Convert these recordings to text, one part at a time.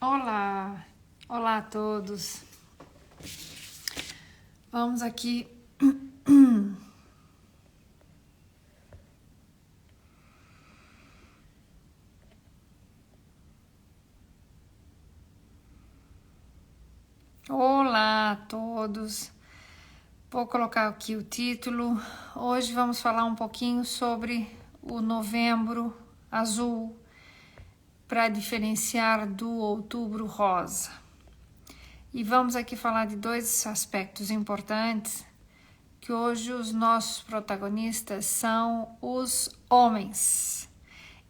Olá, olá a todos. Vamos aqui. Olá a todos. Vou colocar aqui o título. Hoje vamos falar um pouquinho sobre o Novembro Azul para diferenciar do Outubro Rosa. E vamos aqui falar de dois aspectos importantes, que hoje os nossos protagonistas são os homens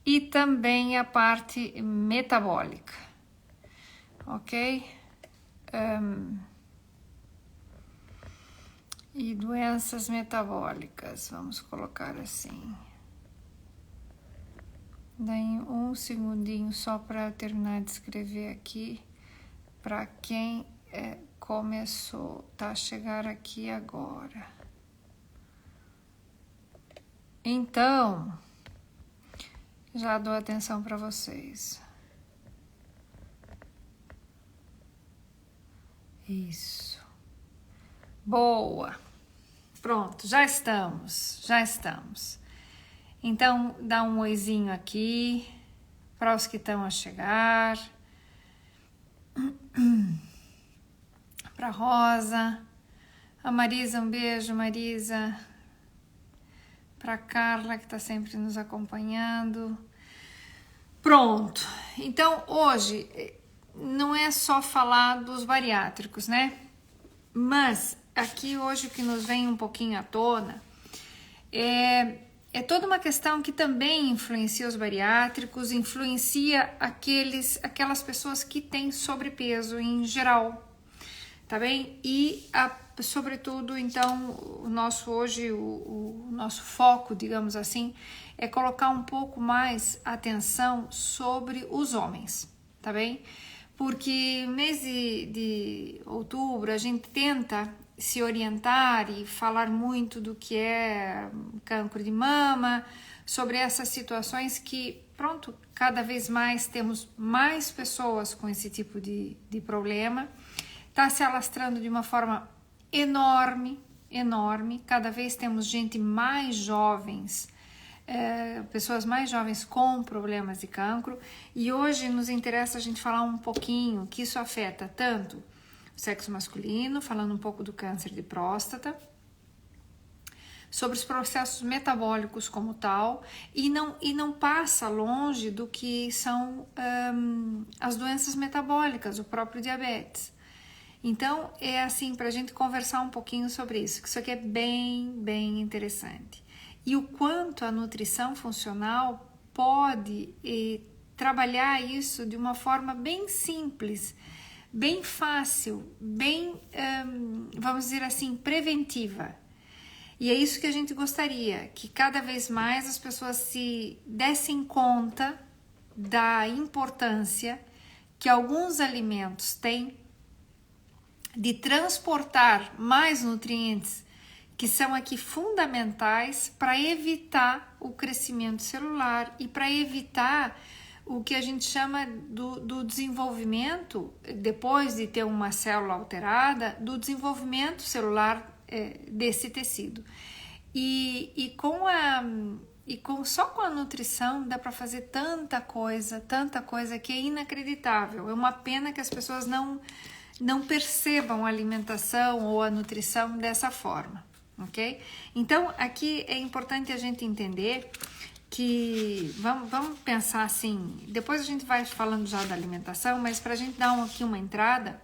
e também a parte metabólica, ok? E doenças metabólicas, vamos colocar assim. Daí um segundinho só para terminar de escrever aqui, para quem começou, tá a chegar aqui agora. Então, já dou atenção para vocês. Isso. Boa. Pronto, já estamos. Então, dá um oizinho aqui para os que estão a chegar. Para Rosa. A Marisa, um beijo, Marisa. Para Carla, que está sempre nos acompanhando. Pronto. Então, hoje não é só falar dos bariátricos, né? Mas aqui hoje o que nos vem um pouquinho à tona é toda uma questão que também influencia os bariátricos, influencia aquelas pessoas que têm sobrepeso em geral, tá bem? E sobretudo, então, o nosso foco, digamos assim, é colocar um pouco mais atenção sobre os homens, tá bem? Porque no mês de outubro a gente tenta se orientar e falar muito do que é câncer de mama, sobre essas situações que, pronto, cada vez mais temos mais pessoas com esse tipo de problema. Está se alastrando de uma forma enorme, cada vez temos gente mais jovens, pessoas mais jovens com problemas de cancro, e hoje nos interessa a gente falar um pouquinho que isso afeta tanto o sexo masculino, falando um pouco do câncer de próstata, sobre os processos metabólicos como tal, e não passa longe do que são as doenças metabólicas, o próprio diabetes. Então, é assim, para a gente conversar um pouquinho sobre isso, que isso aqui é bem interessante. E o quanto a nutrição funcional pode trabalhar isso de uma forma bem simples, bem fácil, bem, vamos dizer assim, preventiva. E é isso que a gente gostaria, que cada vez mais as pessoas se dessem conta da importância que alguns alimentos têm de transportar mais nutrientes que são aqui fundamentais para evitar o crescimento celular e para evitar o que a gente chama do desenvolvimento, depois de ter uma célula alterada, do desenvolvimento celular desse tecido. Só com a nutrição dá para fazer tanta coisa que é inacreditável. É uma pena que as pessoas não percebam a alimentação ou a nutrição dessa forma, ok? Então, aqui é importante a gente entender que, vamos pensar assim, depois a gente vai falando já da alimentação, mas para a gente dar aqui uma entrada,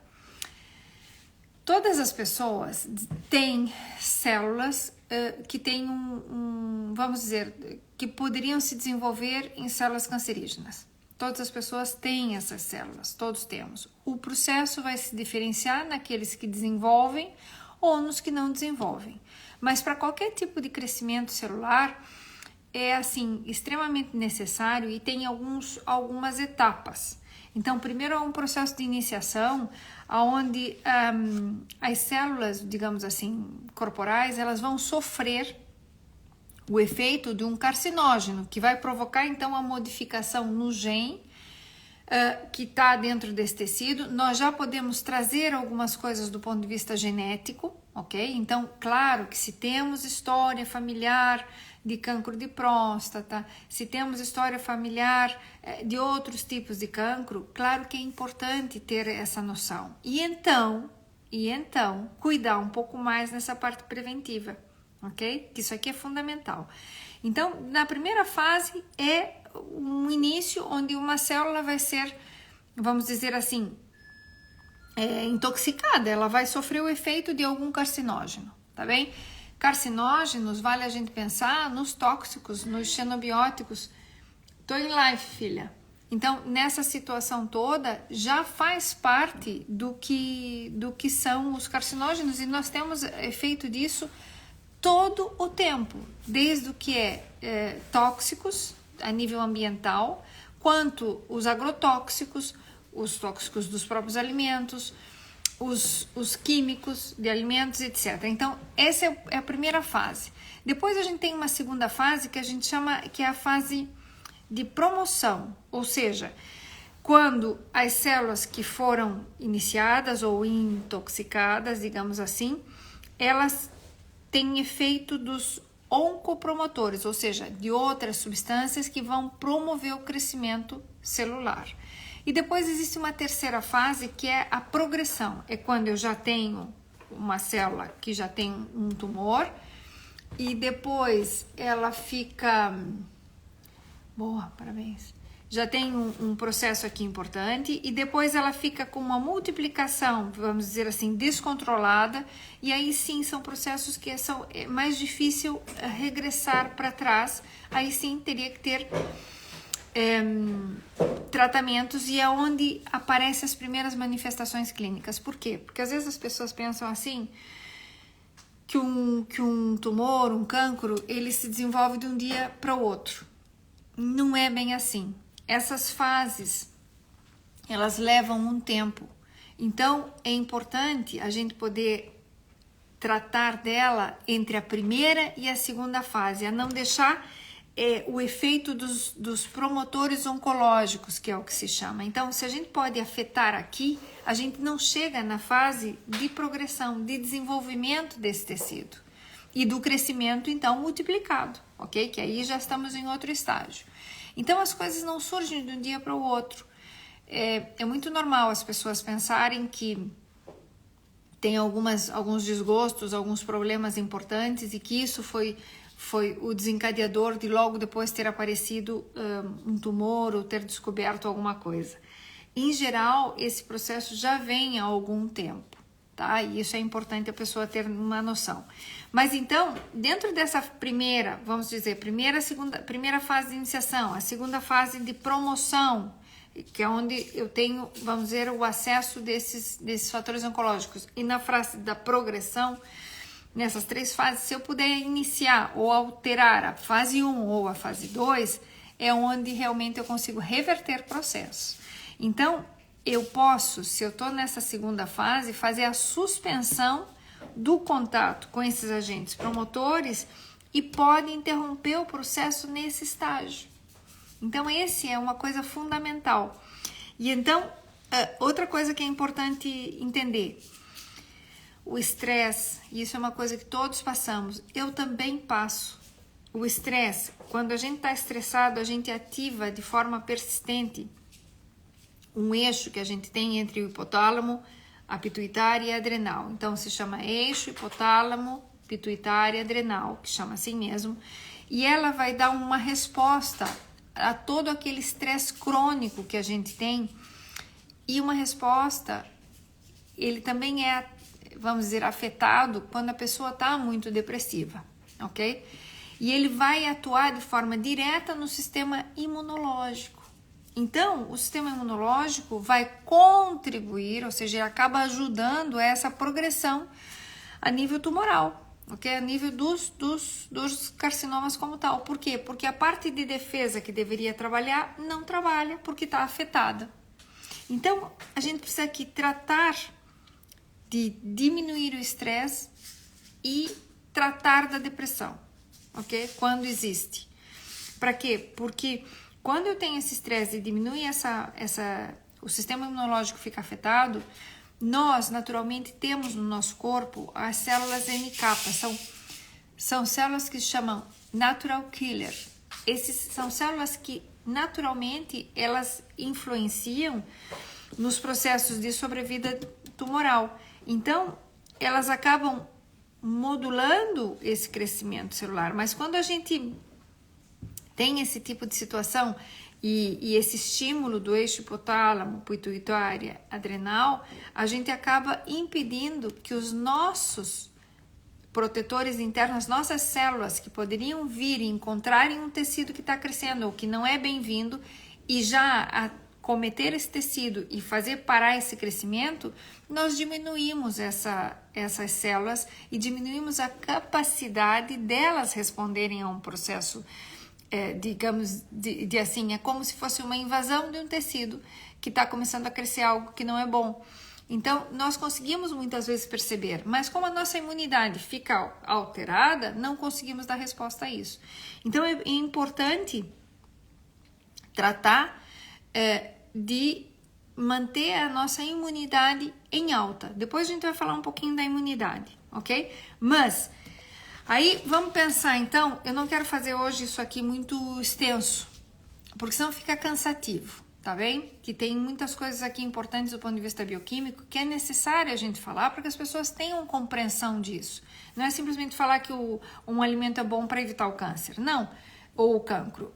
todas as pessoas têm células que têm vamos dizer, que poderiam se desenvolver em células cancerígenas. Todas as pessoas têm essas células, todos temos. O processo vai se diferenciar naqueles que desenvolvem ou nos que não desenvolvem. Mas para qualquer tipo de crescimento celular, é assim, extremamente necessário e tem algumas etapas. Então, primeiro é um processo de iniciação, onde as células, digamos assim, corporais, elas vão sofrer o efeito de um carcinógeno, que vai provocar então a modificação no gene que está dentro desse tecido. Nós já podemos trazer algumas coisas do ponto de vista genético, ok? Então, claro que se temos história familiar de cancro de próstata, se temos história familiar de outros tipos de cancro, claro que é importante ter essa noção. E então, cuidar um pouco mais nessa parte preventiva, ok? Que isso aqui é fundamental. Então, na primeira fase é um início onde uma célula vai ser, vamos dizer assim, intoxicada, ela vai sofrer o efeito de algum carcinógeno, tá bem? Carcinógenos, vale a gente pensar nos tóxicos, nos xenobióticos. Tô em live, filha. Então, nessa situação toda, já faz parte do que são os carcinógenos, e nós temos efeito disso todo o tempo, desde o que tóxicos a nível ambiental, quanto os agrotóxicos, os tóxicos dos próprios alimentos, os químicos de alimentos, etc. Então, essa é a primeira fase. Depois a gente tem uma segunda fase que a gente chama, que é a fase de promoção, ou seja, quando as células que foram iniciadas ou intoxicadas, digamos assim, elas têm efeito dos oncopromotores, ou seja, de outras substâncias que vão promover o crescimento celular. E depois existe uma terceira fase, que é a progressão. É quando eu já tenho uma célula que já tem um tumor e depois ela fica... Boa, parabéns. Já tem um processo aqui importante e depois ela fica com uma multiplicação, vamos dizer assim, descontrolada, e aí sim são processos que é mais difícil regressar para trás. Aí sim teria que ter tratamentos, e é onde aparecem as primeiras manifestações clínicas. Por quê? Porque às vezes as pessoas pensam assim, que um tumor, um cancro, ele se desenvolve de um dia para o outro. Não é bem assim. Essas fases, elas levam um tempo. Então, é importante a gente poder tratar dela entre a primeira e a segunda fase, a não deixar o efeito dos promotores oncológicos, que é o que se chama. Então, se a gente pode afetar aqui, a gente não chega na fase de progressão, de desenvolvimento desse tecido e do crescimento, então, multiplicado, ok? Que aí já estamos em outro estágio. Então, as coisas não surgem de um dia para o outro. É muito normal as pessoas pensarem que tem alguns desgostos, alguns problemas importantes, e que isso foi o desencadeador de logo depois ter aparecido um tumor ou ter descoberto alguma coisa. Em geral, esse processo já vem há algum tempo, tá? E isso é importante a pessoa ter uma noção. Mas então, dentro dessa primeira, vamos dizer, primeira fase de iniciação, a segunda fase de promoção, que é onde eu tenho, vamos dizer, o acesso desses fatores oncológicos, e na fase da progressão, nessas três fases, se eu puder iniciar ou alterar a fase 1 ou a fase 2, é onde realmente eu consigo reverter processos. Então, eu posso, se eu estou nessa segunda fase, fazer a suspensão do contato com esses agentes promotores e pode interromper o processo nesse estágio. Então, esse é uma coisa fundamental. E então, outra coisa que é importante entender, o estresse, isso é uma coisa que todos passamos, eu também passo. O estresse, quando a gente está estressado, a gente ativa de forma persistente um eixo que a gente tem entre o hipotálamo, a pituitária e a adrenal. Então, se chama eixo, hipotálamo, pituitária e adrenal, que chama assim mesmo. E ela vai dar uma resposta a todo aquele estresse crônico que a gente tem. E uma resposta, ele também é, vamos dizer, afetado quando a pessoa está muito depressiva, ok? E ele vai atuar de forma direta no sistema imunológico. Então, o sistema imunológico vai contribuir, ou seja, ele acaba ajudando essa progressão a nível tumoral, ok? A nível dos carcinomas como tal. Por quê? Porque a parte de defesa que deveria trabalhar, não trabalha porque está afetada. Então, a gente precisa aqui tratar de diminuir o estresse e tratar da depressão, ok? Quando existe. Para quê? Porque quando eu tenho esse estresse e diminui o sistema imunológico fica afetado, nós naturalmente temos no nosso corpo as células NK, são células que se chamam natural killer. Essas são células que naturalmente elas influenciam nos processos de sobrevida tumoral. Então, elas acabam modulando esse crescimento celular. Mas quando a gente tem esse tipo de situação e esse estímulo do eixo hipotálamo, pituitária, adrenal, a gente acaba impedindo que os nossos protetores internos, as nossas células que poderiam vir e encontrarem um tecido que está crescendo ou que não é bem-vindo e já acometer esse tecido e fazer parar esse crescimento, nós diminuímos essas células e diminuímos a capacidade delas responderem a um processo, digamos, de assim, é como se fosse uma invasão de um tecido que está começando a crescer algo que não é bom. Então, nós conseguimos muitas vezes perceber, mas como a nossa imunidade fica alterada, não conseguimos dar resposta a isso. Então, é importante tratar de manter a nossa imunidade em alta. Depois a gente vai falar um pouquinho da imunidade, ok? Mas, aí vamos pensar então, eu não quero fazer hoje isso aqui muito extenso, porque senão fica cansativo. Tá bem? Que tem muitas coisas aqui importantes do ponto de vista bioquímico que é necessário a gente falar para que as pessoas tenham compreensão disso. Não é simplesmente falar que um alimento é bom para evitar o câncer, não, ou o cancro.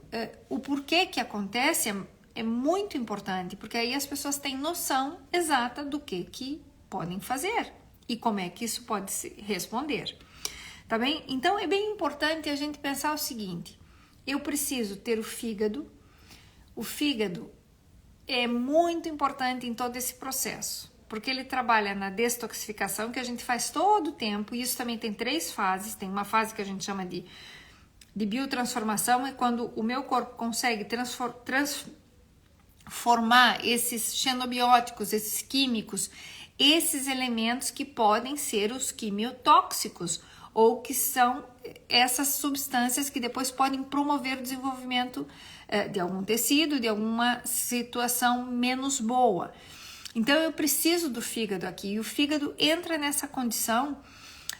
O porquê que acontece é muito importante, porque aí as pessoas têm noção exata do que podem fazer e como é que isso pode se responder. Tá bem? Então é bem importante a gente pensar o seguinte: eu preciso ter o fígado. O fígado é muito importante em todo esse processo, porque ele trabalha na detoxificação que a gente faz todo o tempo, e isso também tem 3 fases. Tem uma fase que a gente chama de biotransformação, é quando o meu corpo consegue transformar esses xenobióticos, esses químicos, esses elementos que podem ser os quimiotóxicos, ou que são essas substâncias que depois podem promover o desenvolvimento de algum tecido, de alguma situação menos boa. Então eu preciso do fígado aqui, e o fígado entra nessa condição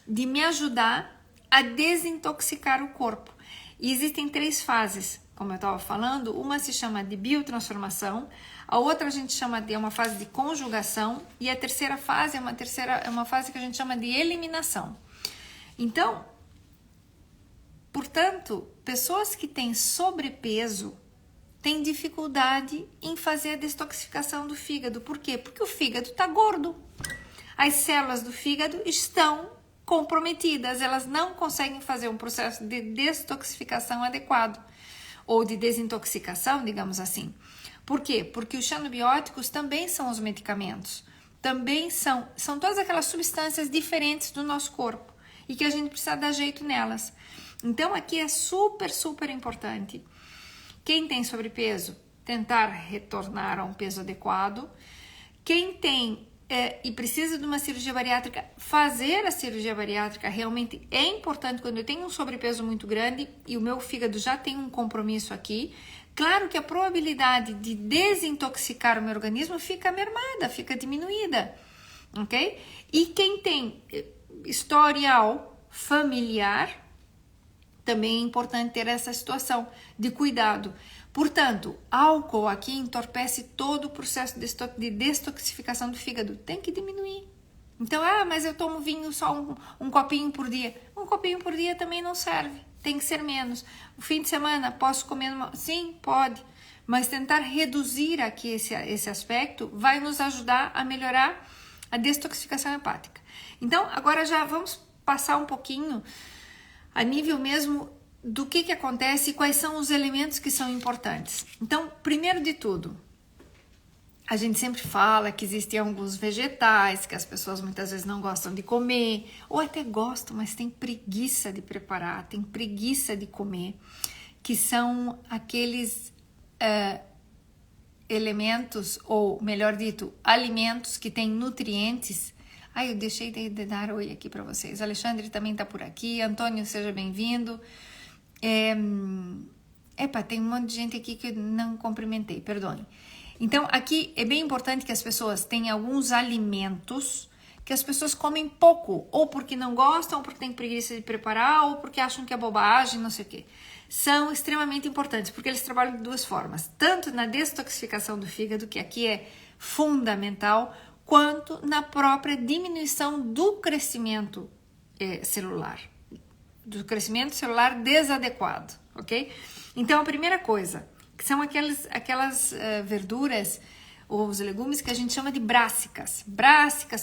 de me ajudar a desintoxicar o corpo. E existem 3 fases, como eu estava falando. Uma se chama de biotransformação, a outra a gente chama de uma fase de conjugação, e a terceira fase é uma fase que a gente chama de eliminação. Então, portanto, pessoas que têm sobrepeso têm dificuldade em fazer a detoxificação do fígado. Por quê? Porque o fígado está gordo. As células do fígado estão comprometidas, elas não conseguem fazer um processo de detoxificação adequado, ou de desintoxicação, digamos assim. Por quê? Porque os xenobióticos também são os medicamentos, também são todas aquelas substâncias diferentes do nosso corpo, e que a gente precisa dar jeito nelas. Então aqui é super, super importante. Quem tem sobrepeso, tentar retornar a um peso adequado. Quem tem e precisa de uma cirurgia bariátrica, fazer a cirurgia bariátrica realmente é importante quando eu tenho um sobrepeso muito grande e o meu fígado já tem um compromisso aqui. Claro que a probabilidade de desintoxicar o meu organismo fica mermada, fica diminuída, ok? E quem tem historial familiar, também é importante ter essa situação de cuidado. Portanto, álcool aqui entorpece todo o processo de detoxificação do fígado. Tem que diminuir. Então, mas eu tomo vinho só um copinho por dia. Um copinho por dia também não serve. Tem que ser menos. O fim de semana, posso comer? Sim, pode. Mas tentar reduzir aqui esse aspecto vai nos ajudar a melhorar a detoxificação hepática. Então, agora já vamos passar um pouquinho a nível mesmo do que acontece e quais são os elementos que são importantes. Então, primeiro de tudo, a gente sempre fala que existem alguns vegetais que as pessoas muitas vezes não gostam de comer, ou até gostam, mas tem preguiça de preparar, tem preguiça de comer, que são aqueles elementos, ou melhor dito, alimentos que têm nutrientes. Eu deixei de dar oi aqui para vocês. Alexandre também está por aqui. Antônio, seja bem-vindo. Epa, tem um monte de gente aqui que eu não cumprimentei, perdoem. Então, aqui é bem importante que as pessoas tenham alguns alimentos que as pessoas comem pouco, ou porque não gostam, ou porque têm preguiça de preparar, ou porque acham que é bobagem, não sei o quê. São extremamente importantes, porque eles trabalham de duas formas, tanto na detoxificação do fígado, que aqui é fundamental, quanto na própria diminuição do crescimento celular, do crescimento celular desadequado, ok? Então, a primeira coisa, que são aquelas verduras ou os legumes que a gente chama de brássicas,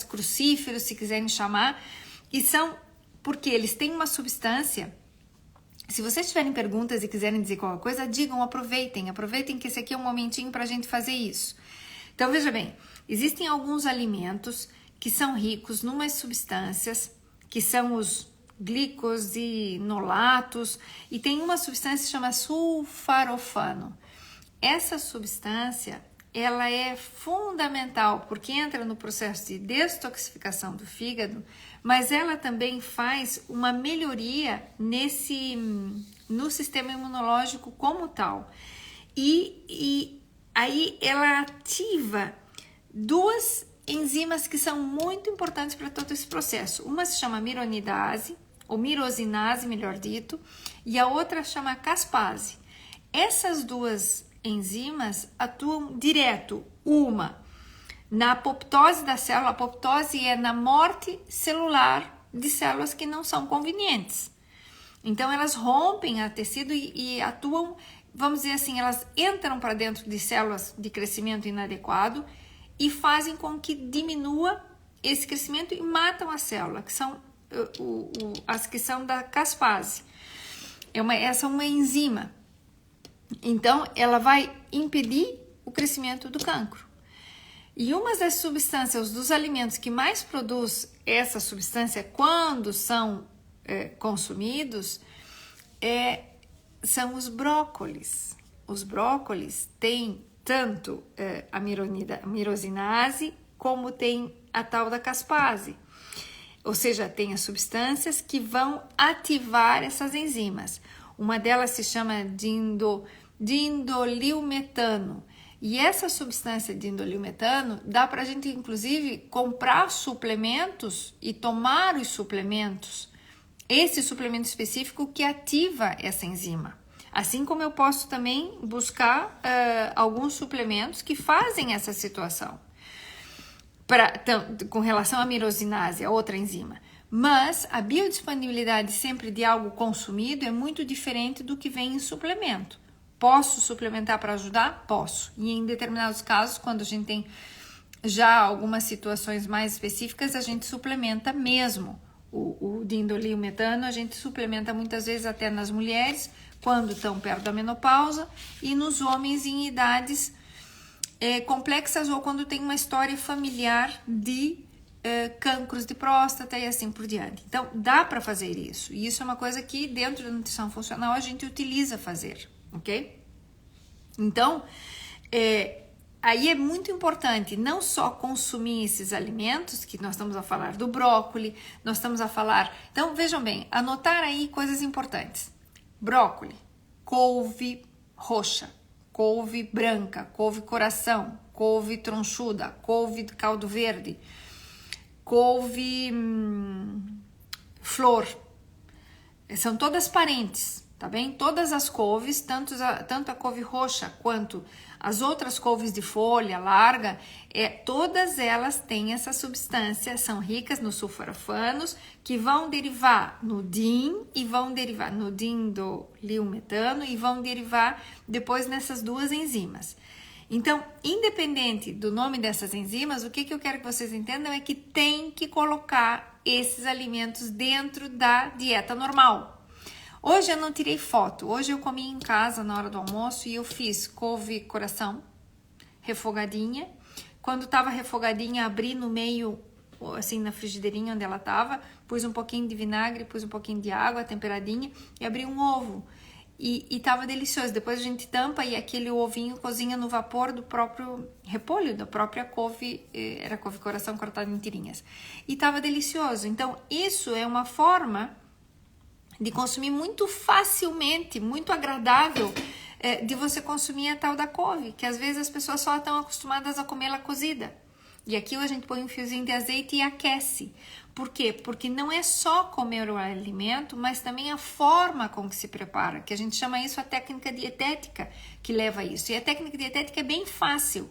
crucíferos, se quiserem chamar, e são porque eles têm uma substância. Se vocês tiverem perguntas e quiserem dizer qualquer coisa, digam, aproveitem que esse aqui é um momentinho para a gente fazer isso. Então, veja bem, existem alguns alimentos que são ricos em umas substâncias, que são os glicosinolatos, e tem uma substância que chama sulfarofano. Essa substância, ela é fundamental porque entra no processo de detoxificação do fígado, mas ela também faz uma melhoria no sistema imunológico como tal. E aí ela ativa duas enzimas que são muito importantes para todo esse processo. Uma se chama mironidase, ou mirosinase, melhor dito, e a outra chama caspase. Essas duas enzimas atuam direto, uma na apoptose da célula. A apoptose é na morte celular de células que não são convenientes. Então, elas rompem a tecido e atuam, vamos dizer assim, elas entram para dentro de células de crescimento inadequado e fazem com que diminua esse crescimento e matam a célula, que são as que são da caspase. Essa é uma enzima. Então, ela vai impedir o crescimento do cancro. E uma das substâncias dos alimentos que mais produz essa substância quando são consumidos são os brócolis. Os brócolis têm tanto a mirosinase como tem a tal da caspase. Ou seja, tem as substâncias que vão ativar essas enzimas. Uma delas se chama dindolilmetano. E essa substância dindolilmetano dá para a gente, inclusive, comprar suplementos e tomar os suplementos. Esse suplemento específico que ativa essa enzima. Assim como eu posso também buscar alguns suplementos que fazem essa situação. Com relação à mirosinase, a outra enzima. Mas a biodisponibilidade sempre de algo consumido é muito diferente do que vem em suplemento. Posso suplementar para ajudar? Posso. E em determinados casos, quando a gente tem já algumas situações mais específicas, a gente suplementa mesmo. O dindolilmetano a gente suplementa muitas vezes até nas mulheres, quando estão perto da menopausa, e nos homens em idades complexas ou quando tem uma história familiar de cânceres de próstata e assim por diante. Então, dá para fazer isso. E isso é uma coisa que dentro da nutrição funcional a gente utiliza fazer, ok? Então, aí é muito importante não só consumir esses alimentos, que nós estamos a falar do brócolis, nós estamos a falar... Então, vejam bem, anotar aí coisas importantes. Brócolis, couve roxa, couve branca, couve coração, couve tronchuda, couve de caldo verde, couve flor. São todas parentes, tá bem? Todas as couves, tanto a couve roxa quanto as outras couves de folha larga, todas elas têm essa substância, são ricas nos sulforafanos, que vão derivar no DIN e vão derivar no dindolilmetano e vão derivar depois nessas duas enzimas. Então, independente do nome dessas enzimas, o que eu quero que vocês entendam é que tem que colocar esses alimentos dentro da dieta normal. Hoje eu não tirei foto, hoje eu comi em casa na hora do almoço e eu fiz couve coração, refogadinha. Quando estava refogadinha, abri no meio, assim na frigideirinha onde ela estava, pus um pouquinho de vinagre, pus um pouquinho de água temperadinha e abri um ovo. E estava delicioso. Depois a gente tampa e aquele ovinho cozinha no vapor do próprio repolho, da própria couve, era couve coração cortada em tirinhas. E estava delicioso. Então, isso é uma forma de consumir muito facilmente, muito agradável, de você consumir a tal da couve, que às vezes as pessoas só estão acostumadas a comer ela cozida. E aqui a gente põe um fiozinho de azeite e aquece. Por quê? Porque não é só comer o alimento, mas também a forma com que se prepara, que a gente chama isso a técnica dietética, que leva a isso. E a técnica dietética é bem fácil.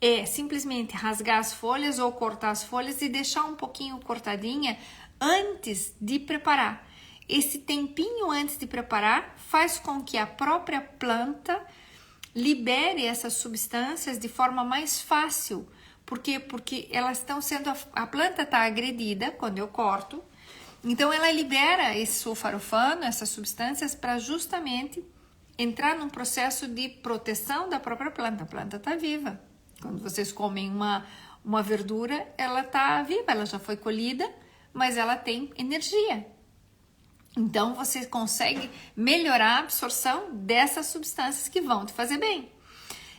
É simplesmente rasgar as folhas ou cortar as folhas e deixar um pouquinho cortadinha antes de preparar. Esse tempinho antes de preparar faz com que a própria planta libere essas substâncias de forma mais fácil. Por quê? Porque elas estão sendo... A planta está agredida quando eu corto. Então, ela libera esse sulforafano, essas substâncias, para justamente entrar num processo de proteção da própria planta. A planta está viva. Quando vocês comem uma verdura, ela está viva, ela já foi colhida, mas ela tem energia. Então, você consegue melhorar a absorção dessas substâncias que vão te fazer bem.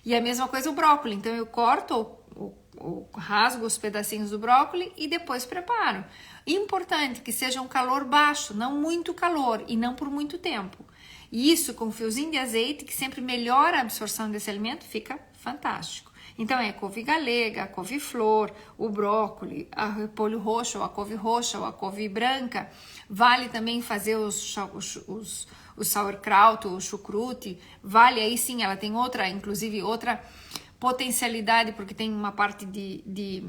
E a mesma coisa o brócolis. Então, eu corto ou rasgo os pedacinhos do brócolis e depois preparo. Importante que seja um calor baixo, não muito calor e não por muito tempo. E isso com um fiozinho de azeite, que sempre melhora a absorção desse alimento, fica fantástico. Então, é a couve galega, a couve-flor, o brócolis, a repolho roxo, ou a couve roxa, ou a couve branca. Vale também fazer o sauerkraut, o chucrute. Vale, aí sim, ela tem inclusive outra potencialidade, porque tem uma parte de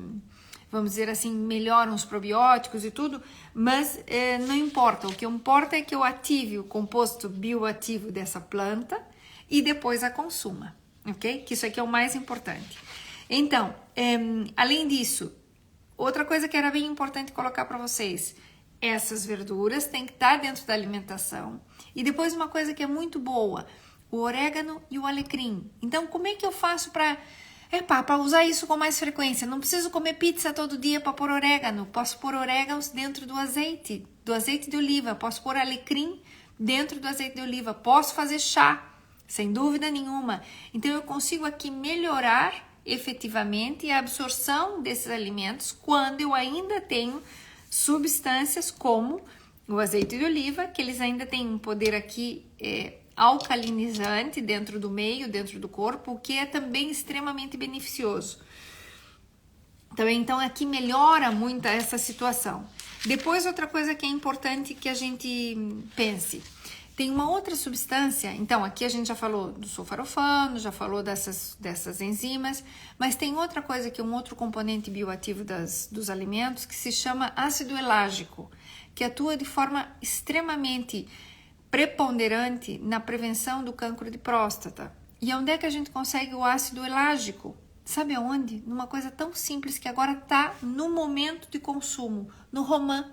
vamos dizer assim, melhoram os probióticos e tudo, mas não importa. O que importa é que eu ative o composto bioativo dessa planta e depois a consuma. Ok? Que isso aqui é o mais importante. Então, além disso, outra coisa que era bem importante colocar para vocês, essas verduras têm que estar dentro da alimentação. E depois uma coisa que é muito boa, o orégano e o alecrim. Então, como é que eu faço para usar isso com mais frequência? Não preciso comer pizza todo dia para pôr orégano. Posso pôr orégãos dentro do azeite de oliva. Posso pôr alecrim dentro do azeite de oliva. Posso fazer chá. Sem dúvida nenhuma. Então, eu consigo aqui melhorar efetivamente a absorção desses alimentos quando eu ainda tenho substâncias como o azeite de oliva, que eles ainda têm um poder aqui alcalinizante dentro do meio, dentro do corpo, o que é também extremamente beneficioso. Então, aqui melhora muito essa situação. Depois, outra coisa que é importante que a gente pense... Tem uma outra substância, então aqui a gente já falou do sulforafano, já falou dessas enzimas, mas tem outra coisa que é um outro componente bioativo dos alimentos que se chama ácido elágico, que atua de forma extremamente preponderante na prevenção do cancro de próstata. E onde é que a gente consegue o ácido elágico? Sabe aonde? Numa coisa tão simples que agora está no momento de consumo, no romã.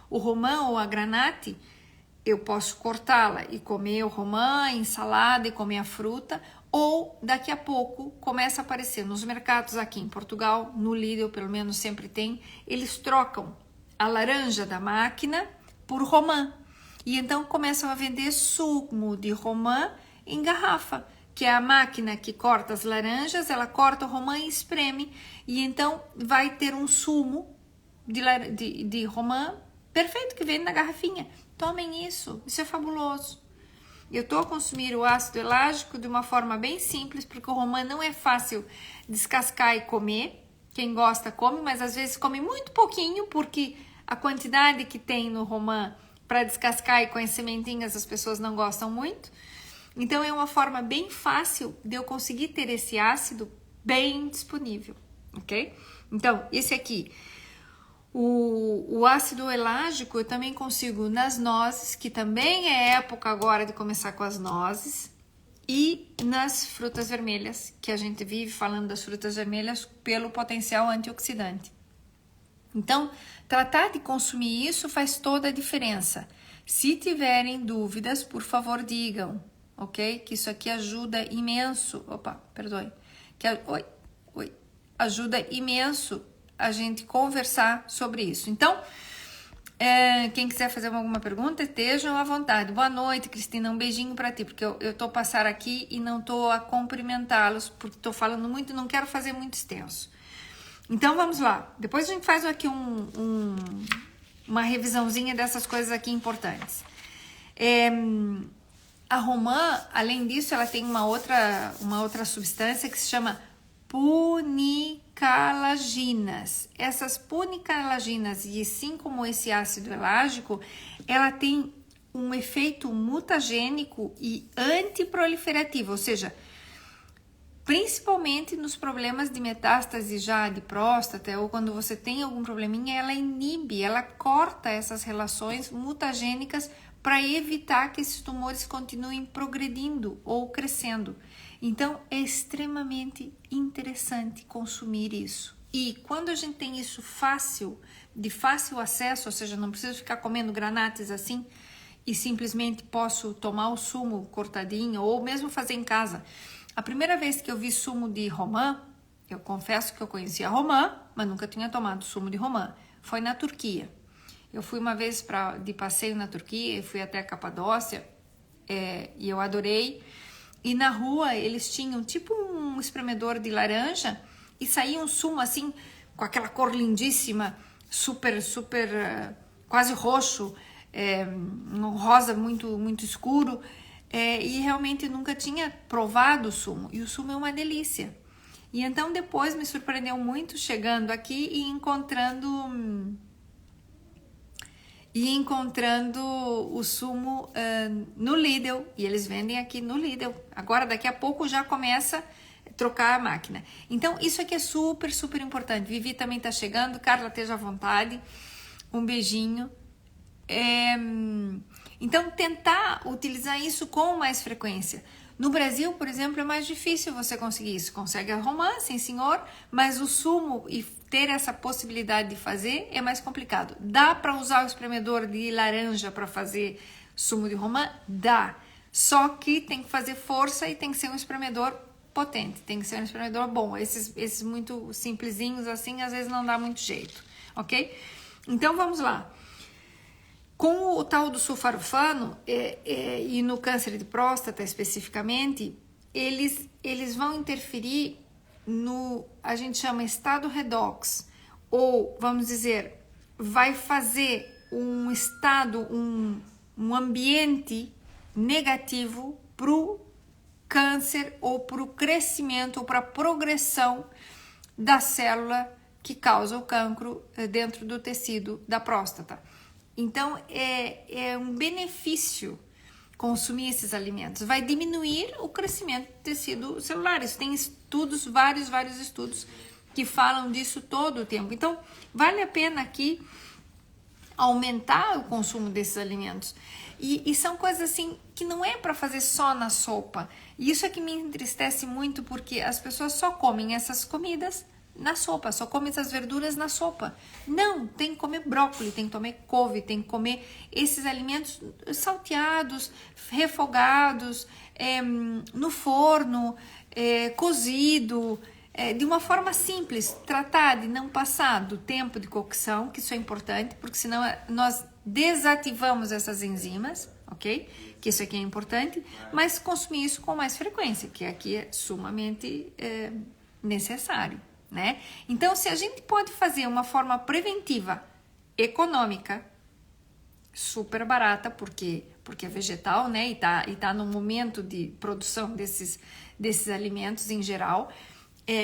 O romã ou a granate, eu posso cortá-la e comer o romã, ensalada e comer a fruta, ou daqui a pouco começa a aparecer nos mercados aqui em Portugal, no Lidl pelo menos sempre tem, eles trocam a laranja da máquina por romã. E então começam a vender sumo de romã em garrafa, que é a máquina que corta as laranjas, ela corta o romã e espreme, e então vai ter um sumo de romã perfeito que vem na garrafinha. Tomem isso é fabuloso. Eu estou a consumir o ácido elágico de uma forma bem simples, porque o romã não é fácil descascar e comer. Quem gosta come, mas às vezes come muito pouquinho, porque a quantidade que tem no romã para descascar e com as sementinhas as pessoas não gostam muito. Então é uma forma bem fácil de eu conseguir ter esse ácido bem disponível, ok? Então, esse aqui... O ácido elágico eu também consigo nas nozes, que também é época agora de começar com as nozes, e nas frutas vermelhas, que a gente vive falando das frutas vermelhas pelo potencial antioxidante. Então, tratar de consumir isso faz toda a diferença. Se tiverem dúvidas, por favor, digam, ok? Que isso aqui ajuda imenso. Ajuda imenso a gente conversar sobre isso. Então, quem quiser fazer alguma pergunta, estejam à vontade. Boa noite, Cristina, um beijinho para ti, porque eu tô passar aqui e não tô a cumprimentá-los, porque tô falando muito e não quero fazer muito extenso. Então, vamos lá. Depois a gente faz aqui uma revisãozinha dessas coisas aqui importantes. A romã, além disso, ela tem uma outra substância que se chama punicalaginas. Essas punicalaginas, e assim como esse ácido elágico, ela tem um efeito mutagênico e antiproliferativo, ou seja, principalmente nos problemas de metástase já de próstata ou quando você tem algum probleminha, ela inibe, ela corta essas relações mutagênicas para evitar que esses tumores continuem progredindo ou crescendo. Então, é extremamente interessante consumir isso. E quando a gente tem isso de fácil acesso, ou seja, não preciso ficar comendo granates assim, e simplesmente posso tomar o sumo cortadinho, ou mesmo fazer em casa. A primeira vez que eu vi sumo de romã, eu confesso que eu conhecia romã, mas nunca tinha tomado sumo de romã, foi na Turquia. Eu fui uma vez de passeio na Turquia, fui até a Capadócia, e eu adorei. E na rua eles tinham tipo um espremedor de laranja e saía um sumo assim, com aquela cor lindíssima, super, quase roxo, um rosa muito, muito escuro. E realmente nunca tinha provado o sumo. E o sumo é uma delícia. E então depois me surpreendeu muito chegando aqui e encontrando o sumo no Lidl, e eles vendem aqui no Lidl. Agora, daqui a pouco já começa a trocar a máquina. Então, isso aqui é super, super importante. Vivi também está chegando, Carla, esteja à vontade. Um beijinho. Então, tentar utilizar isso com mais frequência. No Brasil, por exemplo, é mais difícil você conseguir isso. Consegue a romã, sim senhor, mas o sumo e ter essa possibilidade de fazer é mais complicado. Dá para usar o espremedor de laranja para fazer sumo de romã? Dá. Só que tem que fazer força e tem que ser um espremedor potente, tem que ser um espremedor bom. Esses muito simplesinhos assim, às vezes não dá muito jeito, ok? Então, vamos lá. Com o tal do sulfarofano e no câncer de próstata especificamente, eles vão interferir no, a gente chama estado redox, ou vamos dizer, vai fazer um estado, um ambiente negativo para o câncer ou para o crescimento ou para a progressão da célula que causa o cancro dentro do tecido da próstata. Então, é um benefício consumir esses alimentos. Vai diminuir o crescimento do tecido celular. Isso tem estudos, vários estudos que falam disso todo o tempo. Então, vale a pena aqui aumentar o consumo desses alimentos. E são coisas assim que não é para fazer só na sopa. E isso é que me entristece muito, porque as pessoas só comem essas comidas na sopa, só come essas verduras na sopa. Não, tem que comer brócolis, tem que comer couve, tem que comer esses alimentos salteados, refogados, no forno, cozido, de uma forma simples, tratar de não passar do tempo de cocção, que isso é importante, porque senão nós desativamos essas enzimas, ok? Que isso aqui é importante, mas consumir isso com mais frequência, que aqui é sumamente necessário. Né? Então, se a gente pode fazer uma forma preventiva, econômica, super barata, porque é vegetal, né? E tá no momento de produção desses alimentos em geral,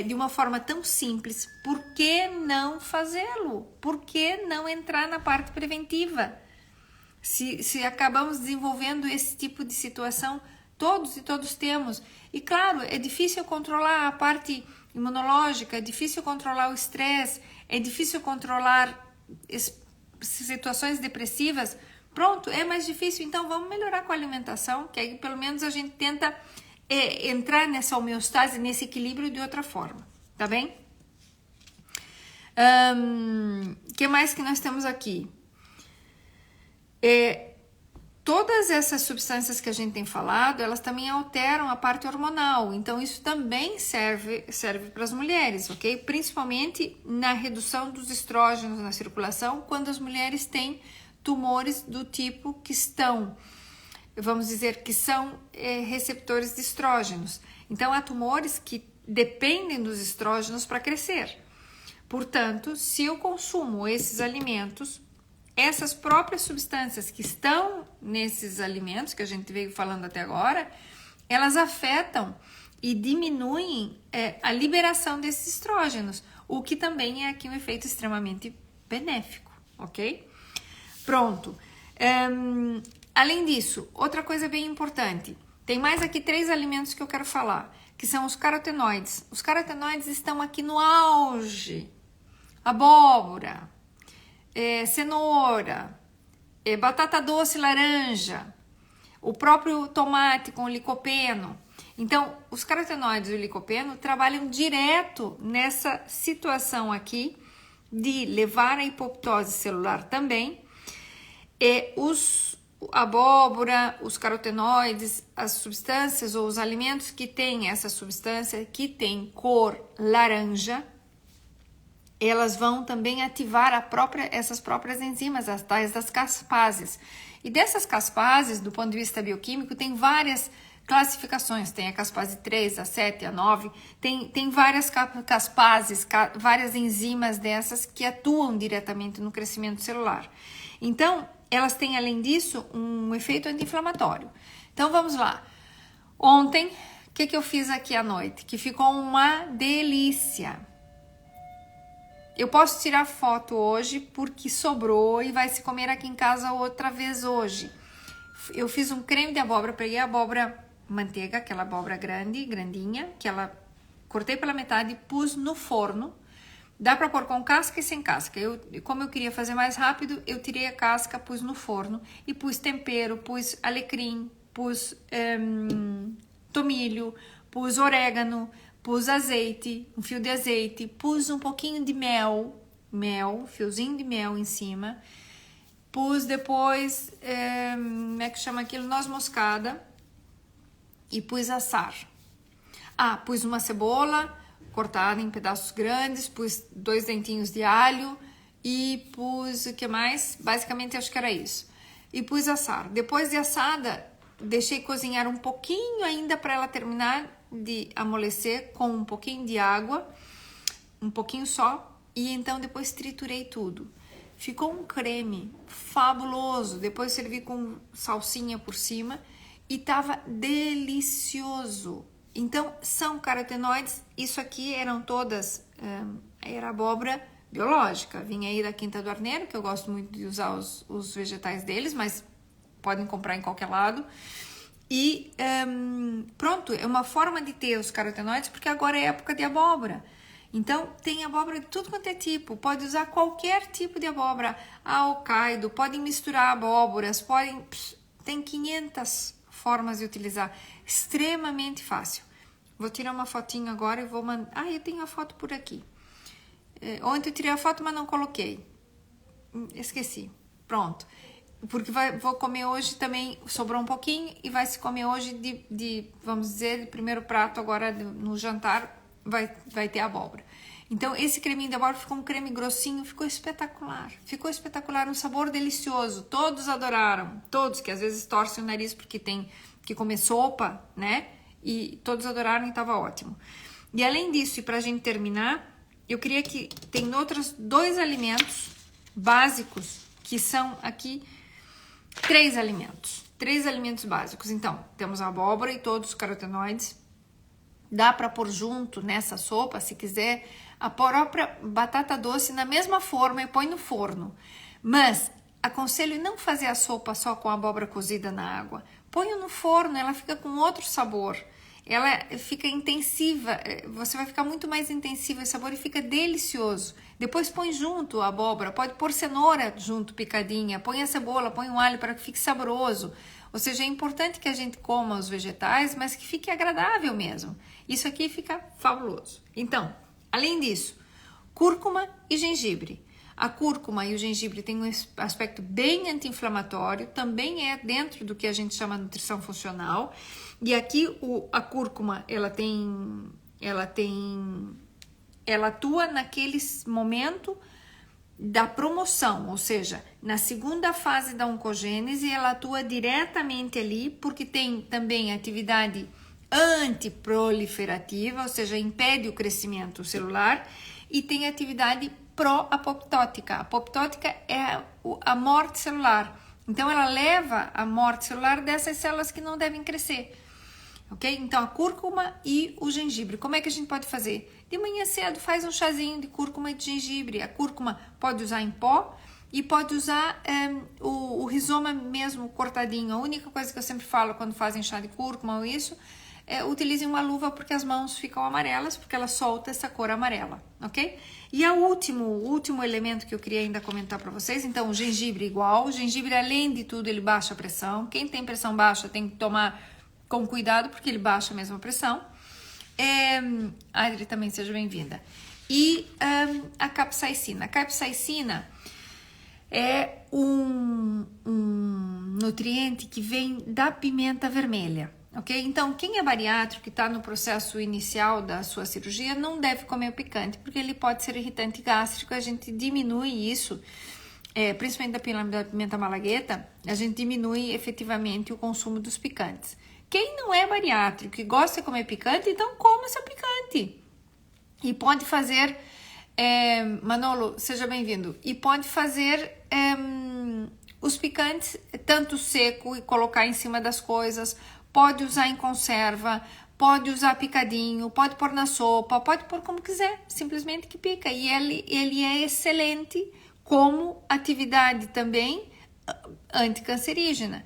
de uma forma tão simples, por que não fazê-lo? Por que não entrar na parte preventiva? Se acabamos desenvolvendo esse tipo de situação, todos temos. E claro, é difícil controlar a parte imunológica, é difícil controlar o estresse, é difícil controlar situações depressivas. Pronto, é mais difícil, então vamos melhorar com a alimentação, que aí pelo menos a gente tenta entrar nessa homeostase, nesse equilíbrio de outra forma, tá bem? Que mais que nós temos aqui? Todas essas substâncias que a gente tem falado, elas também alteram a parte hormonal, então isso também serve para as mulheres, ok? Principalmente na redução dos estrógenos na circulação, quando as mulheres têm tumores do tipo que estão, vamos dizer, que são receptores de estrógenos. Então, há tumores que dependem dos estrógenos para crescer. Portanto, se eu consumo esses alimentos, essas próprias substâncias que estão nesses alimentos que a gente veio falando até agora, elas afetam e diminuem a liberação desses estrógenos, o que também é aqui um efeito extremamente benéfico, ok? Pronto. Além disso, outra coisa bem importante, tem mais aqui 3 alimentos que eu quero falar, que são os carotenoides. Os carotenoides estão aqui no auge. Abóbora, cenoura, batata doce laranja, o próprio tomate com licopeno. Então, os carotenoides e o licopeno trabalham direto nessa situação aqui de levar a hipoptose celular também. A abóbora, os carotenoides, as substâncias ou os alimentos que têm essa substância, que tem cor laranja, elas vão também ativar essas próprias enzimas, as tais das caspases. E dessas caspases, do ponto de vista bioquímico, tem várias classificações. Tem a caspase 3, a 7, a 9, tem várias caspases, várias enzimas dessas que atuam diretamente no crescimento celular. Então, elas têm, além disso, um efeito anti-inflamatório. Então, vamos lá. Ontem, o que eu fiz aqui à noite? Que ficou uma delícia. Eu posso tirar foto hoje porque sobrou e vai se comer aqui em casa outra vez hoje. Eu fiz um creme de abóbora, peguei a abóbora manteiga, aquela abóbora grandinha, que ela cortei pela metade e pus no forno. Dá para pôr com casca e sem casca. Como eu queria fazer mais rápido, eu tirei a casca, pus no forno e pus tempero, pus alecrim, pus tomilho, pus orégano, pus azeite, um fio de azeite, pus um pouquinho de mel, fiozinho de mel em cima, pus depois, como é que chama aquilo? Noz moscada e pus assar. Pus uma cebola cortada em pedaços grandes, pus 2 dentinhos de alho e pus o que mais? Basicamente acho que era isso. E pus assar. Depois de assada, deixei cozinhar um pouquinho ainda para ela terminar de amolecer com um pouquinho de água, um pouquinho só, e então depois triturei tudo. Ficou um creme fabuloso. Depois servi com salsinha por cima e tava delicioso. Então, são carotenoides. Isso aqui eram todas, era abóbora biológica. Vinha aí da Quinta do Arneiro, que eu gosto muito de usar os vegetais deles, mas podem comprar em qualquer lado. E pronto, é uma forma de ter os carotenoides, porque agora é época de abóbora. Então, tem abóbora de tudo quanto é tipo. Pode usar qualquer tipo de abóbora. Hokkaido, podem misturar abóboras, tem 500 formas de utilizar. Extremamente fácil. Vou tirar uma fotinho agora e vou mandar. Eu tenho a foto por aqui. Ontem eu tirei a foto, mas não coloquei. Esqueci. Pronto. Porque vou comer hoje também, sobrou um pouquinho e vai se comer hoje vamos dizer, de primeiro prato agora no jantar, vai ter abóbora. Então, esse creminho de abóbora ficou um creme grossinho, ficou espetacular. Ficou espetacular, um sabor delicioso. Todos adoraram. Todos, que às vezes torcem o nariz porque tem que comer sopa, né? E todos adoraram e estava ótimo. E além disso, e pra gente terminar, eu queria que tem outros 2 alimentos básicos, que são aqui 3 alimentos básicos. Então, temos a abóbora e todos os carotenoides. Dá para pôr junto nessa sopa, se quiser, a própria batata doce na mesma forma e põe no forno. Mas aconselho não fazer a sopa só com a abóbora cozida na água. Põe no forno, ela fica com outro sabor. Ela fica intensiva, você vai ficar muito mais intensivo esse sabor e fica delicioso. Depois põe junto a abóbora, pode pôr cenoura junto, picadinha, põe a cebola, põe o alho para que fique saboroso. Ou seja, é importante que a gente coma os vegetais, mas que fique agradável mesmo. Isso aqui fica fabuloso. Então, além disso, cúrcuma e gengibre. A cúrcuma e o gengibre têm um aspecto bem anti-inflamatório, também é dentro do que a gente chama de nutrição funcional. E aqui a cúrcuma, ela atua naquele momento da promoção, ou seja, na segunda fase da oncogênese, ela atua diretamente ali, porque tem também atividade antiproliferativa, ou seja, impede o crescimento celular, e tem atividade pró-apoptótica. A apoptótica é a morte celular. Então, ela leva à morte celular dessas células que não devem crescer. Ok? Então, a cúrcuma e o gengibre. Como é que a gente pode fazer? De manhã cedo, faz um chazinho de cúrcuma e de gengibre. A cúrcuma pode usar em pó e pode usar o rizoma mesmo cortadinho. A única coisa que eu sempre falo quando fazem chá de cúrcuma ou isso, utilizem uma luva porque as mãos ficam amarelas, porque ela solta essa cor amarela, ok? E o último elemento que eu queria ainda comentar para vocês, então o gengibre igual. O gengibre, além de tudo, ele baixa a pressão. Quem tem pressão baixa tem que tomar com cuidado, porque ele baixa a mesma pressão. Adri, também seja bem-vinda. E a capsaicina. A capsaicina é um nutriente que vem da pimenta vermelha, ok? Então, quem é bariátrico, que está no processo inicial da sua cirurgia, não deve comer o picante, porque ele pode ser irritante gástrico. A gente diminui isso, principalmente da pimenta malagueta, a gente diminui efetivamente o consumo dos picantes. Quem não é bariátrico e gosta de comer picante, então coma seu picante. E pode fazer, Manolo, seja bem-vindo, e pode fazer os picantes tanto seco e colocar em cima das coisas, pode usar em conserva, pode usar picadinho, pode pôr na sopa, pode pôr como quiser, simplesmente que pica. E ele é excelente como atividade também anticancerígena.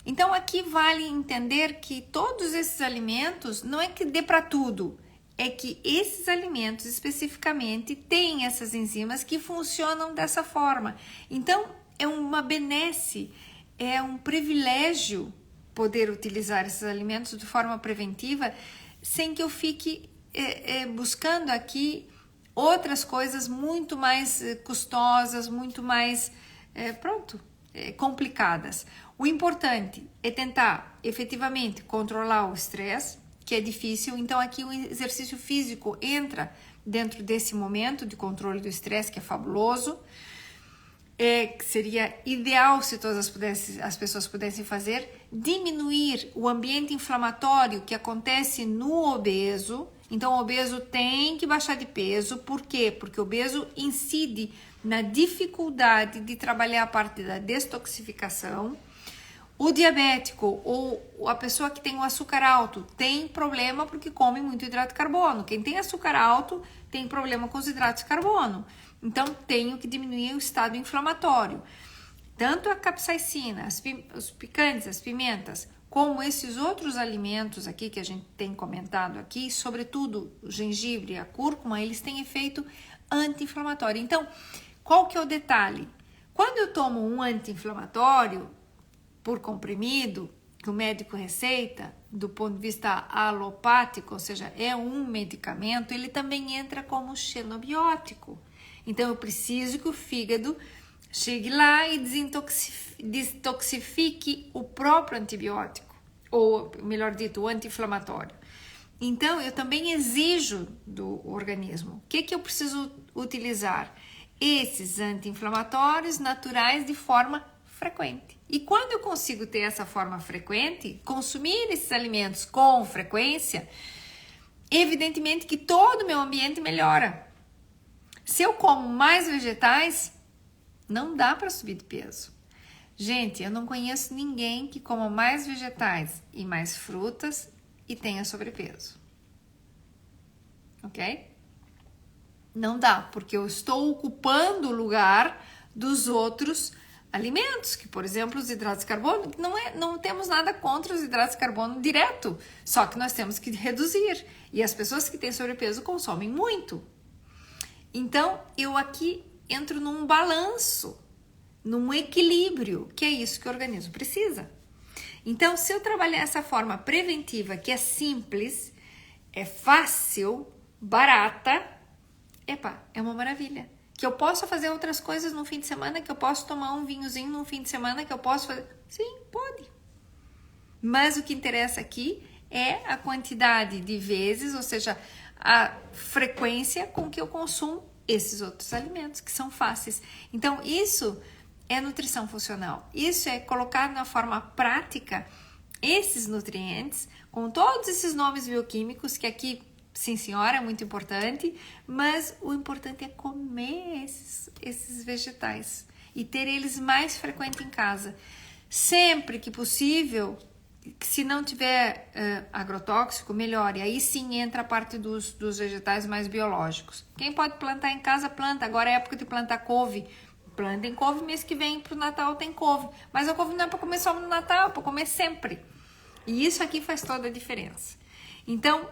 Então, aqui vale entender que todos esses alimentos, não é que dê para tudo, é que esses alimentos especificamente têm essas enzimas que funcionam dessa forma. Então, é uma benesse, é um privilégio poder utilizar esses alimentos de forma preventiva, sem que eu fique buscando aqui outras coisas muito mais custosas, muito mais, complicadas. O importante é tentar efetivamente controlar o estresse, que é difícil. Então, aqui o exercício físico entra dentro desse momento de controle do estresse, que é fabuloso. Que seria ideal se todas as pessoas pudessem fazer. Diminuir o ambiente inflamatório que acontece no obeso. Então, o obeso tem que baixar de peso. Por quê? Porque o obeso incide na dificuldade de trabalhar a parte da detoxificação. O diabético ou a pessoa que tem o açúcar alto tem problema porque come muito hidrato de carbono. Quem tem açúcar alto tem problema com os hidratos de carbono. Então, tenho que diminuir o estado inflamatório. Tanto a capsaicina, os picantes, as pimentas, como esses outros alimentos aqui que a gente tem comentado aqui, sobretudo o gengibre e a cúrcuma, eles têm efeito anti-inflamatório. Então, qual que é o detalhe? Quando eu tomo um anti-inflamatório por comprimido, que o médico receita, do ponto de vista alopático, ou seja, é um medicamento, ele também entra como xenobiótico. Então, eu preciso que o fígado chegue lá e detoxifique o próprio antibiótico, ou melhor dito, o anti-inflamatório. Então, eu também exijo do organismo. O que eu preciso utilizar? Esses anti-inflamatórios naturais de forma frequente. E quando eu consigo ter essa forma frequente, consumir esses alimentos com frequência, evidentemente que todo o meu ambiente melhora. Se eu como mais vegetais, não dá para subir de peso. Gente, eu não conheço ninguém que coma mais vegetais e mais frutas e tenha sobrepeso. Ok? Não dá, porque eu estou ocupando o lugar dos outros alimentos, que por exemplo os hidratos de carbono, não temos nada contra os hidratos de carbono direto, só que nós temos que reduzir, e as pessoas que têm sobrepeso consomem muito. Então, eu aqui entro num balanço, num equilíbrio, que é isso que o organismo precisa. Então, se eu trabalhar essa forma preventiva, que é simples, é fácil, barata, é uma maravilha. Que eu posso fazer outras coisas no fim de semana, que eu posso tomar um vinhozinho no fim de semana, que eu posso fazer... Sim, pode. Mas o que interessa aqui é a quantidade de vezes, ou seja, a frequência com que eu consumo esses outros alimentos, que são fáceis. Então, isso é nutrição funcional. Isso é colocar na forma prática esses nutrientes, com todos esses nomes bioquímicos, que aqui sim senhora, é muito importante, mas o importante é comer esses vegetais e ter eles mais frequente em casa. Sempre que possível, se não tiver agrotóxico, melhor. E aí sim entra a parte dos vegetais mais biológicos. Quem pode plantar em casa, planta. Agora é época de plantar couve. Plantem couve, mês que vem pro Natal tem couve. Mas a couve não é para comer só no Natal, é para comer sempre. E isso aqui faz toda a diferença. Então,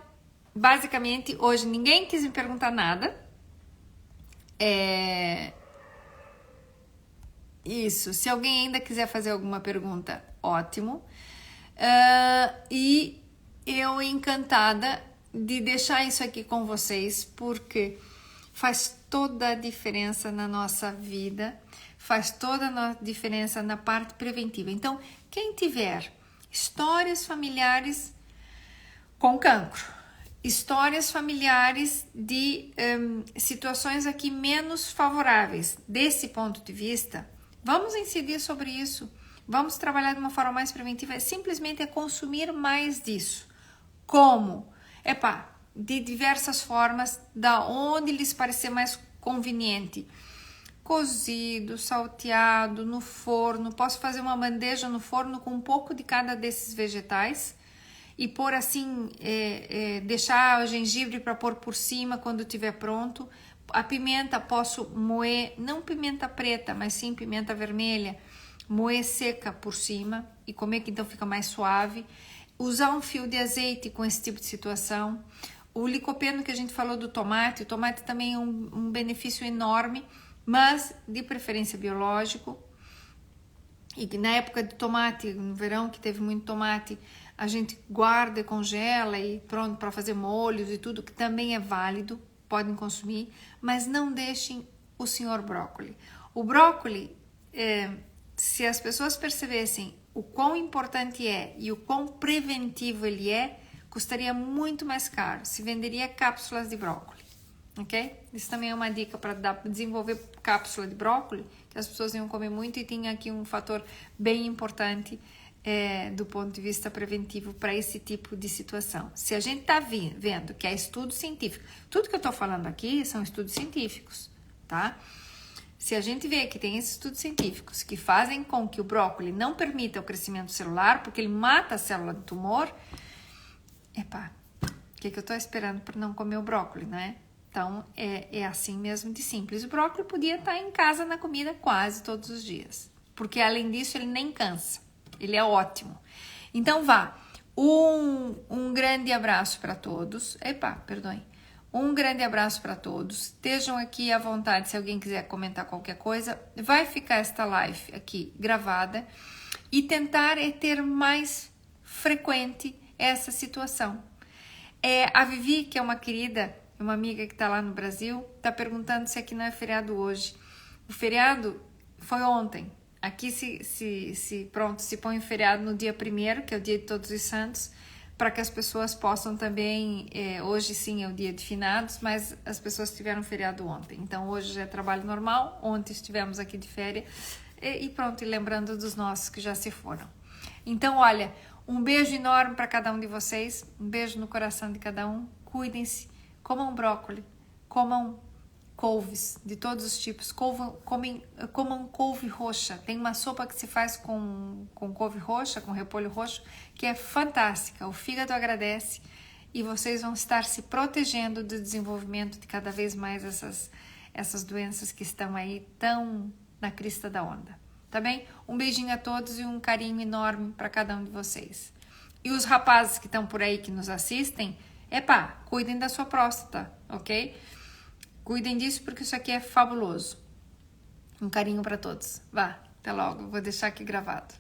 basicamente, hoje ninguém quis me perguntar nada. Isso, se alguém ainda quiser fazer alguma pergunta, ótimo. E eu encantada de deixar isso aqui com vocês, porque faz toda a diferença na nossa vida, faz toda a diferença na parte preventiva. Então, quem tiver histórias familiares com cancro, histórias familiares de situações aqui menos favoráveis desse ponto de vista, vamos incidir sobre isso, vamos trabalhar de uma forma mais preventiva, simplesmente é consumir mais disso. Como? De diversas formas, da onde lhes parecer mais conveniente. Cozido, salteado, no forno, posso fazer uma bandeja no forno com um pouco de cada desses vegetais e pôr assim, deixar o gengibre para pôr por cima quando estiver pronto. A pimenta posso moer, não pimenta preta, mas sim pimenta vermelha, moer seca por cima e comer, que então fica mais suave. Usar um fio de azeite com esse tipo de situação. O licopeno que a gente falou do tomate, o tomate também é um benefício enorme, mas de preferência biológico. E na época de tomate, no verão que teve muito tomate, a gente guarda e congela e pronto para fazer molhos e tudo, que também é válido, podem consumir, mas não deixem o senhor brócoli. O brócoli, se as pessoas percebessem o quão importante é e o quão preventivo ele é, custaria muito mais caro, se venderia cápsulas de brócoli, ok? Isso também é uma dica para desenvolver cápsula de brócoli, que as pessoas iam comer muito, e tem aqui um fator bem importante do ponto de vista preventivo para esse tipo de situação. Se a gente está vendo que é estudo científico, tudo que eu estou falando aqui são estudos científicos, tá? Se a gente vê que tem esses estudos científicos que fazem com que o brócoli não permita o crescimento celular, porque ele mata a célula do tumor, o que eu estou esperando para não comer o brócoli, né? Então, é assim mesmo de simples. O brócoli podia estar em casa na comida quase todos os dias, porque além disso ele nem cansa, ele é ótimo. Então um grande abraço para todos. Um grande abraço para todos. Estejam aqui à vontade se alguém quiser comentar qualquer coisa. Vai ficar esta live aqui gravada e tentar ter mais frequente essa situação. A Vivi, que é uma querida, uma amiga que está lá no Brasil, está perguntando se aqui não é feriado hoje. O feriado foi ontem. Aqui se põe o feriado no dia 1º, que é o dia de Todos os Santos, para que as pessoas possam também, hoje sim é o dia de finados, mas as pessoas tiveram feriado ontem. Então hoje já é trabalho normal, ontem estivemos aqui de férias e lembrando dos nossos que já se foram. Então, olha, um beijo enorme para cada um de vocês, um beijo no coração de cada um, cuidem-se, comam brócoli, comam couves de todos os tipos, comam couve roxa. Tem uma sopa que se faz com couve roxa, com repolho roxo, que é fantástica. O fígado agradece e vocês vão estar se protegendo do desenvolvimento de cada vez mais essas doenças que estão aí tão na crista da onda. Tá bem? Um beijinho a todos e um carinho enorme para cada um de vocês. E os rapazes que estão por aí que nos assistem, cuidem da sua próstata, ok? Cuidem disso porque isso aqui é fabuloso. Um carinho para todos. Até logo. Vou deixar aqui gravado.